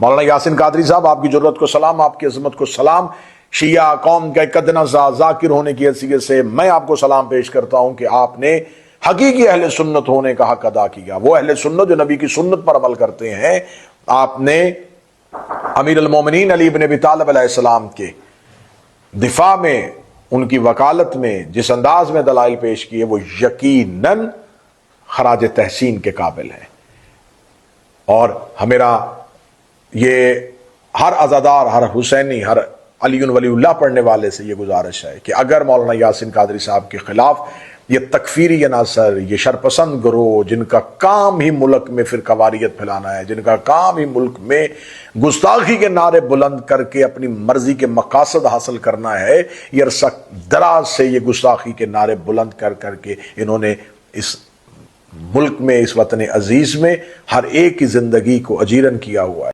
मौलाना यासिन कादरी साहब, आपकी जरूरत को सलाम, आपकी अजमत को सलाम। शिया कौम के कदना जाकिर होने की हैसियत से मैं आपको सलाम पेश करता हूं कि आपने हकीकी अहले सुन्नत होने का हक अदा किया। वो अहले सुन्नत जो नबी की सुन्नत पर अमल करते हैं। आपने अमीर अल मोमिनीन अली इब्न अबी तालिब अलैहिस्सलाम के दिफा में, उनकी वकालत में जिस अंदाज में दलाइल पेश किए वो यकीनन खराज तहसीन के काबिल है। और हमेरा ये हर अज़ादार, हर हुसैनी, हर अली वलीउल्लाह पढ़ने वाले से ये गुजारिश है कि अगर मौलाना यासिन कादरी साहब के खिलाफ ये तकफीरी अनासर, ये शरपसंद गिरोह जिनका काम ही मुल्क में फिर कवारियत फैलाना है, जिनका काम ही मुल्क में गुस्ताखी के नारे बुलंद करके अपनी मर्जी के मकासद हासिल करना है, ये अरसा दराज से ये गुस्ताखी के नारे बुलंद कर करके इन्होंने इस मुल्क में, इस वतन अजीज में हर एक की जिंदगी को अजीरन किया हुआ है।